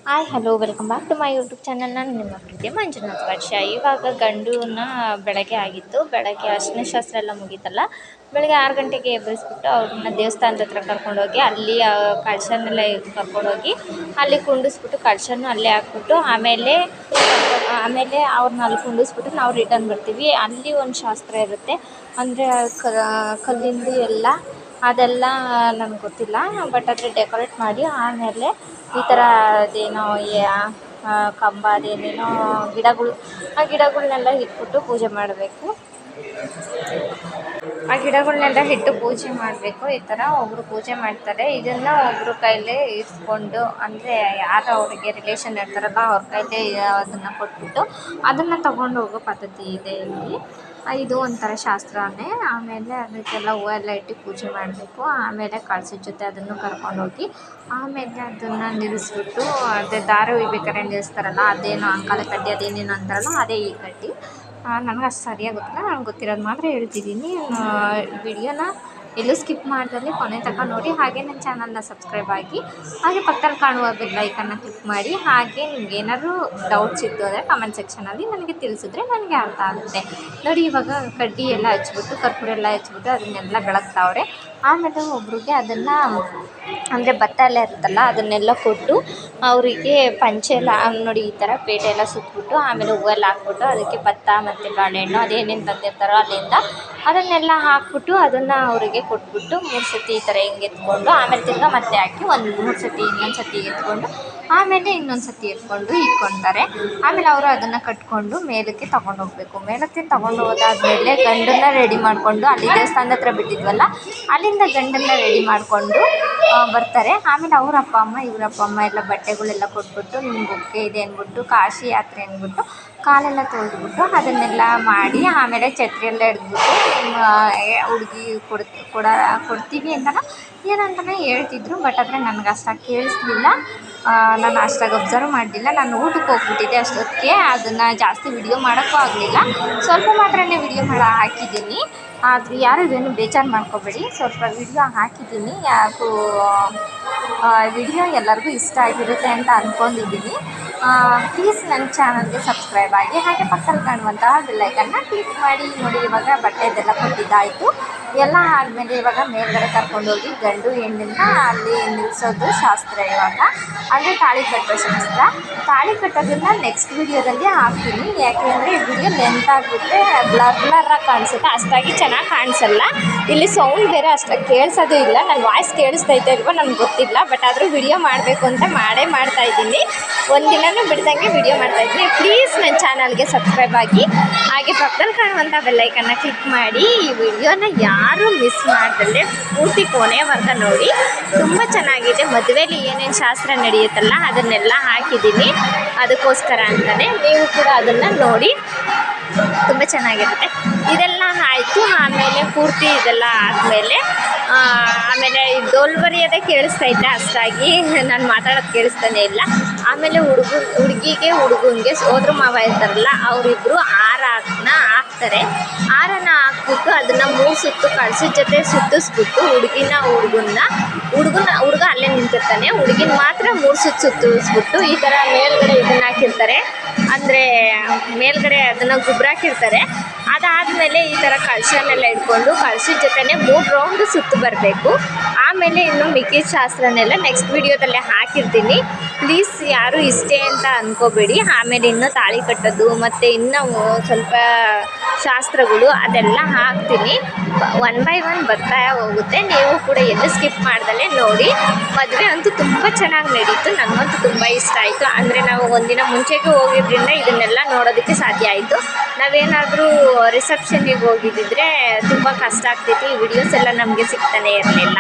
Hi hello welcome back to my YouTube channel. ನಾನು ನಿಮ್ಮ ಪ್ರೀತಿಯ ಮಂಜುನಾಥ್ ವರ್ಷ. ಇವಾಗ ಗಂಡನ ಬೆಳಗ್ಗೆ ಆಗಿತ್ತು. ಬೆಳಗ್ಗೆ ಅರ್ಶಿನ ಶಾಸ್ತ್ರ ಎಲ್ಲ ಮುಗೀತಲ್ಲ, ಬೆಳಗ್ಗೆ 6 ಗಂಟೆಗೆ ಎಬ್ಬರಿಸ್ಬಿಟ್ಟು ಅವ್ರನ್ನ ದೇವಸ್ಥಾನದ ಹತ್ರ ಕರ್ಕೊಂಡೋಗಿ ಅಲ್ಲಿ ಕಳಶನೆಲ್ಲ ಕರ್ಕೊಂಡೋಗಿ ಅಲ್ಲಿ ಕುಂಡಿಸ್ಬಿಟ್ಟು ಕಳಶನೂ ಅಲ್ಲೇ ಹಾಕ್ಬಿಟ್ಟು ಆಮೇಲೆ ಅವ್ರನ್ನ ಅಲ್ಲಿ ಕುಂಡಿಸ್ಬಿಟ್ಟು ನಾವು ರಿಟರ್ನ್ ಬರ್ತೀವಿ. ಅಲ್ಲಿ ಒಂದು ಶಾಸ್ತ್ರ ಇರುತ್ತೆ, ಅಂದರೆ ಕಲ್ಲಿಂದು ಎಲ್ಲ ಅದೆಲ್ಲ ನನಗೆ ಗೊತ್ತಿಲ್ಲ. ಬಟ್ ಆದರೆ ಡೆಕೋರೇಟ್ ಮಾಡಿ ಆಮೇಲೆ ಈ ಥರ ಅದೇನೋ ಕಂಬ ಅದೇನೇನೋ ಗಿಡಗಳು, ಆ ಗಿಡಗಳ್ನೆಲ್ಲ ಇಟ್ಬಿಟ್ಟು ಪೂಜೆ ಮಾಡಬೇಕು. ಆ ಗಿಡಗಳ್ನೆಲ್ಲ ಇಟ್ಟು ಪೂಜೆ ಮಾಡಬೇಕು. ಈ ಥರ ಒಬ್ಬರು ಪೂಜೆ ಮಾಡ್ತಾರೆ. ಇದನ್ನು ಒಬ್ಬರು ಕೈಲೇ ಇಸ್ಕೊಂಡು, ಅಂದರೆ ಯಾರು ಅವರಿಗೆ ರಿಲೇಷನ್ ಇರ್ತಾರಲ್ಲ ಅವ್ರ ಕೈಲೇ ಅದನ್ನು ಕೊಟ್ಬಿಟ್ಟು ಅದನ್ನು ತಗೊಂಡು ಹೋಗೋ ಪದ್ಧತಿ ಇದೆ ಇಲ್ಲಿ. ಇದು ಒಂಥರ ಶಾಸ್ತ್ರನೇ. ಆಮೇಲೆ ಅದಕ್ಕೆಲ್ಲ ಹೂವು ಎಲ್ಲ ಇಟ್ಟು ಪೂಜೆ ಮಾಡಬೇಕು. ಆಮೇಲೆ ಕಳಶದ ಜೊತೆ ಅದನ್ನು ಕರ್ಕೊಂಡೋಗಿ ಆಮೇಲೆ ಅದನ್ನು ನಿಲ್ಲಿಸ್ಬಿಟ್ಟು ಅದೇ ದಾರೆ ಒಯ್ಬೇಕಾದ್ರೆ ನಿಲ್ಲಿಸ್ತಾರಲ್ಲ, ಅದೇನೋ ಅಂಕಾಲ ಕಡ್ಡಿ ಅದೇನೇನೋ ಅಂತಾರಲ್ಲ, ಅದೇ ಈ ಕಡ್ಡಿ. ನನಗೆ ಅಷ್ಟು ಸರಿಯಾಗಿ ಗೊತ್ತಿಲ್ಲ, ನನಗೆ ಗೊತ್ತಿರೋದು ಮಾತ್ರ ಹೇಳ್ತಿದ್ದೀನಿ. ವಿಡಿಯೋನ ಎಲ್ಲೂ ಸ್ಕಿಪ್ ಮಾಡ್ದಲ್ಲಿ ಕೊನೆ ತನಕ ನೋಡಿ. ಹಾಗೆ ನನ್ನ ಚಾನಲ್ನ ಸಬ್ಸ್ಕ್ರೈಬ್ ಆಗಿ, ಹಾಗೆ ಪಕ್ಕದಲ್ಲಿ ಕಾಣುವ ಬೆಲ್ ಐಕನ್ನ ಕ್ಲಿಕ್ ಮಾಡಿ. ಹಾಗೆ ನಿಮ್ಗೆ ಏನಾದರೂ ಡೌಟ್ಸ್ ಇತ್ತು ಅಂದರೆ ಕಮೆಂಟ್ ಸೆಕ್ಷನಲ್ಲಿ ನನಗೆ ತಿಳಿಸಿದ್ರೆ ನನಗೆ ಅರ್ಥ ಆಗುತ್ತೆ. ನೋಡಿ, ಇವಾಗ ಕಡ್ಡಿ ಎಲ್ಲ ಹಚ್ಬಿಟ್ಟು ಕರ್ಪೂರ ಎಲ್ಲ ಹಚ್ಬಿಟ್ಟು ಅದನ್ನೆಲ್ಲ ಬೆಳಗ್ತಾವ್ರೆ. ಆಮೇಲೆ ಒಬ್ರಿಗೆ ಅದನ್ನು, ಅಂದರೆ ಭತ್ತ ಎಲ್ಲ ಇರುತ್ತಲ್ಲ ಅದನ್ನೆಲ್ಲ ಕೊಟ್ಟು ಅವರಿಗೆ ಪಂಚೆ ಎಲ್ಲ ನೋಡಿ ಈ ಥರ ಪೇಟೆ ಎಲ್ಲ ಸುತ್ತಬಿಟ್ಟು ಆಮೇಲೆ ಹೂವೆಲ್ಲ ಹಾಕ್ಬಿಟ್ಟು ಅದಕ್ಕೆ ಭತ್ತ ಮತ್ತು ಬಾಳೆಹಣ್ಣು ಅದೇನೇನು ತಂದಿರ್ತಾರೋ ಅಲ್ಲಿಂದ ಅದನ್ನೆಲ್ಲ ಹಾಕ್ಬಿಟ್ಟು ಅದನ್ನು ಅವರಿಗೆ ಕೊಟ್ಬಿಟ್ಟು 3 ಸತಿ ಈ ಥರ ಹಿಂಗೆ ಎತ್ಕೊಂಡು ಆಮೇಲೆ ತಿರ್ಗಾ ಮತ್ತೆ ಹಾಕಿ 3 ಸತಿ ಇನ್ನೊಂದು ಸತಿ ಎತ್ಕೊಂಡು ಆಮೇಲೆ ಇನ್ನೊಂದು ಸತಿ ಎತ್ಕೊಂಡು ಇಟ್ಕೊತಾರೆ. ಆಮೇಲೆ ಅವರು ಅದನ್ನು ಕಟ್ಕೊಂಡು ಮೇಲಕ್ಕೆ ತಗೊಂಡು ಹೋಗಬೇಕು. ಮೇಲಕ್ಕೆ ತಗೊಂಡು ಹೋದಾದ್ಮೇಲೆ ಗಂಡನ್ನ ರೆಡಿ ಮಾಡಿಕೊಂಡು ಅಲ್ಲಿ ದೇವಸ್ಥಾನದ ಹತ್ರ ಬಿಟ್ಟಿದ್ವಲ್ಲ ಅಲ್ಲಿಂದ ಗಂಡನ್ನ ರೆಡಿ ಮಾಡಿಕೊಂಡು ಬರ್ತಾರೆ. ಆಮೇಲೆ ಅವ್ರ ಅಪ್ಪ ಅಮ್ಮ ಇವ್ರ ಅಪ್ಪ ಅಮ್ಮ ಎಲ್ಲ ಬಟ್ಟೆಗಳೆಲ್ಲ ಕೊಟ್ಬಿಟ್ಟು ನಿಮ್ಗೆ ಒಪ್ಪಿಗೆ ಇದೆ ಅಂದ್ಬಿಟ್ಟು ಕಾಶಿ ಯಾತ್ರೆ ಅಂದ್ಬಿಟ್ಟು ಕಾಲೆಲ್ಲ ತೊಳೆದ್ಬಿಟ್ಟು ಅದನ್ನೆಲ್ಲ ಮಾಡಿ ಆಮೇಲೆ ಛತ್ರಿ ಎಲ್ಲ ಹಿಡಿದ್ಬಿಟ್ಟು ಹುಡುಗಿ ಕೊಡ್ತೀವಿ ಅಂತಲೋ ಏನಂತಲೇ ಹೇಳ್ತಿದ್ರು. ಬಟ್ ಆದರೆ ನನಗೆ ಅಷ್ಟಾಗಿ ಕೇಳಿಸ್ಲಿಲ್ಲ, ನಾನು ಅಷ್ಟಾಗಿ ಅಬ್ಸರ್ವ್ ಮಾಡಲಿಲ್ಲ. ನಾನು ಊಟಕ್ಕೆ ಹೋಗ್ಬಿಟ್ಟಿದ್ದೆ ಅಷ್ಟೊತ್ತಿಗೆ, ಅದನ್ನು ಜಾಸ್ತಿ ವಿಡಿಯೋ ಮಾಡೋಕ್ಕೂ ಆಗಲಿಲ್ಲ. ಸ್ವಲ್ಪ ಮಾತ್ರನೇ ವಿಡಿಯೋ ಹಾಕಿದ್ದೀನಿ. ಆದರೆ ಯಾರು ಇದನ್ನು ಬೇಜಾರು ಮಾಡ್ಕೋಬೇಡಿ, ಸ್ವಲ್ಪ ವಿಡಿಯೋ ಹಾಕಿದ್ದೀನಿ. ಯಾಕೂ ವಿಡಿಯೋ ಎಲ್ಲರಿಗೂ ಇಷ್ಟ ಆಗಿರುತ್ತೆ ಅಂತ ಅಂದ್ಕೊಂಡಿದ್ದೀನಿ. ಪ್ಲೀಸ್ ನನ್ನ ಚಾನಲ್ಗೆ ಸಬ್ಸ್ಕ್ರೈಬ್ ಆಗಿ, ಹಾಗೆ ಪಕ್ಕದಲ್ಲಿ ಕಾಣುವಂತಹ ಬೆಲ್ ಐಕನ್ನ ಕ್ಲಿಕ್ ಮಾಡಿ. ನೋಡಿ, ಇವಾಗ ಬಟ್ಟೆದೆಲ್ಲ ಕೊಟ್ಟಿದ್ದಾಯಿತು. ಎಲ್ಲ ಆದಮೇಲೆ ಇವಾಗ ಮೇಲ್ಗಡೆ ಕರ್ಕೊಂಡೋಗಿ ಗಂಡು ಹೆಣ್ಣನ್ನ ಅಲ್ಲಿ ನಿಲ್ಲಿಸೋದು ಶಾಸ್ತ್ರ. ಇವಾಗ ಅಂದರೆ ತಾಳಿ ಕಟ್ಟೋ ಶಾಸ್ತ್ರ. ತಾಳಿ ಕಟ್ಟೋದನ್ನು ನೆಕ್ಸ್ಟ್ ವಿಡಿಯೋದಲ್ಲಿ ಹಾಕ್ತೀನಿ. ಯಾಕೆಂದರೆ ಈ ವಿಡಿಯೋ ಲೆಂತ್ ಆಗಿಬಿಟ್ರೆ ಬ್ಲರ್ರಾಗಿ ಕಾಣಿಸುತ್ತೆ, ಅಷ್ಟಾಗಿ ಚೆನ್ನಾಗಿ ಕಾಣಿಸಲ್ಲ. ಇಲ್ಲಿ ಸೌಂಡ್ ಬೇರೆ ಅಷ್ಟಾಗಿ ಕೇಳಿಸೋದು ಇಲ್ಲ. ನನ್ನ ವಾಯ್ಸ್ ಕೇಳಿಸ್ತೈತೆ ಇಲ್ವೋ ನನಗೆ ಗೊತ್ತಿಲ್ಲ. ಬಟ್ ಆದರೂ ವಿಡಿಯೋ ಮಾಡಬೇಕು ಅಂತ ಮಾಡ್ತಾಯಿದ್ದೀನಿ. ಒಂದಿನವೂ ಬಿಡ್ದಂಗೆ ವಿಡಿಯೋ ಮಾಡ್ತಾಯಿದ್ದೀನಿ. ಪ್ಲೀಸ್ ನನ್ನ ಚಾನಲ್ಗೆ ಸಬ್ಸ್ಕ್ರೈಬ್ ಆಗಿ, ಹಾಗೆ ಪಕ್ಕದಲ್ಲಿ ಕಾಣುವಂಥ ಬೆಲ್ಲೈಕನ್ನ ಕ್ಲಿಕ್ ಮಾಡಿ. ಈ ವಿಡಿಯೋನ ಯಾರೂ ಮಿಸ್ ಮಾಡ್ದಲ್ಲೇ ಪೂರ್ತಿ ಕೊನೆವರೆಗೆ ನೋಡಿ. ತುಂಬ ಚೆನ್ನಾಗಿದೆ. ಮದುವೆಯಲ್ಲಿ ಏನೇನು ಶಾಸ್ತ್ರ ನಡೆಯುತ್ತಲ್ಲ ಅದನ್ನೆಲ್ಲ ಹಾಕಿದ್ದೀನಿ, ಅದಕ್ಕೋಸ್ಕರ ಅಂತಲೇ. ನೀವು ಕೂಡ ಅದನ್ನು ನೋಡಿ, ತುಂಬ ಚೆನ್ನಾಗಿರುತ್ತೆ. ಇದೆಲ್ಲ ಆಯಿತು. ಆಮೇಲೆ ಪೂರ್ತಿ ಇದೆಲ್ಲ ಆದಮೇಲೆ ಆಮೇಲೆ ಡೋಲ್ ಬರೆಯೋದೇ ಕೇಳಿಸ್ತೈತೆ, ಅಷ್ಟಾಗಿ ನಾನು ಮಾತಾಡೋದು ಕೇಳಿಸ್ತಾನೆ ಇಲ್ಲ. ಆಮೇಲೆ ಹುಡುಗಿಗೆ ಹುಡುಗನಿಗೆ ಸೋದರ ಮಾವ ಇರ್ತಾರಲ್ಲ ಅವರಿಬ್ಬರು ಹಾರನ ಹಾಕ್ತಾರೆ. ಹಾರನ ಹಾಕ್ಬಿಟ್ಟು ಅದನ್ನು 3 ಸುತ್ತು ಕಳಶದ ಜೊತೆ ಸುತ್ತಿಸ್ಬಿಟ್ಟು ಹುಡುಗ ಅಲ್ಲೇ ನಿಂತಿರ್ತಾನೆ. ಹುಡುಗಿನ ಮಾತ್ರ 3 ಸುತ್ತು ಸುತ್ತಿಸ್ಬಿಟ್ಟು ಈ ಥರ ಮೇಲ್ಗಡೆ ಇದನ್ನು ಹಾಕಿರ್ತಾರೆ, ಅಂದರೆ ಮೇಲ್ಗಡೆ ಅದನ್ನು ಗುಬ್ರ ಹಾಕಿರ್ತಾರೆ. ಅದಾದಮೇಲೆ ಈ ಥರ ಕಳಶನೆಲ್ಲ ಇಟ್ಕೊಂಡು ಕಳಶದ ಜೊತೆನೇ 3 ರೌಂಡ್ ಸುತ್ತು ಬರಬೇಕು. ಆಮೇಲೆ ಇನ್ನು ಮಿಕ್ಕಿದ ಶಾಸ್ತ್ರನೆಲ್ಲ ನೆಕ್ಸ್ಟ್ ವಿಡಿಯೋದಲ್ಲೇ ಹಾಕಿರ್ತೀನಿ. ಪ್ಲೀಸ್ ಯಾರು ಇಷ್ಟೇ ಅಂತ ಅಂದ್ಕೋಬೇಡಿ. ಆಮೇಲೆ ಇನ್ನೂ ತಾಳಿ ಕಟ್ಟೋದು ಮತ್ತು ಇನ್ನೂ ಸ್ವಲ್ಪ ಶಾಸ್ತ್ರಗಳು ಅದೆಲ್ಲ ಹಾಕ್ತೀನಿ. 1 by 1 ಬರ್ತಾ ಹೋಗುತ್ತೆ. ನೀವು ಕೂಡ ಎಲ್ಲೂ ಸ್ಕಿಪ್ ಮಾಡ್ದಲೇ ನೋಡಿ. ಮದುವೆ ಅಂತೂ ತುಂಬ ಚೆನ್ನಾಗಿ ನಡೀತು. ನನಗಂತೂ ತುಂಬ ಇಷ್ಟ ಆಯಿತು. ಅಂದರೆ ನಾವು ಒಂದಿನ ಮುಂಚೆಗೆ ಹೋಗಿದ್ದರಿಂದ ಇದನ್ನೆಲ್ಲ ನೋಡೋದಕ್ಕೆ ಸಾಧ್ಯ ಆಯಿತು. ನಾವೇನಾದರೂ ರಿಸೆಪ್ಷನ್ನಿಗೆ ಹೋಗಿದ್ದಿದ್ರೆ ತುಂಬ ಕಷ್ಟ ಆಗ್ತಿತ್ತು. ಈ ವಿಡಿಯೋಸ್ ಎಲ್ಲ ನಮಗೆ ಸಿಗ್ತಾನೆ ಇರಲಿಲ್ಲ.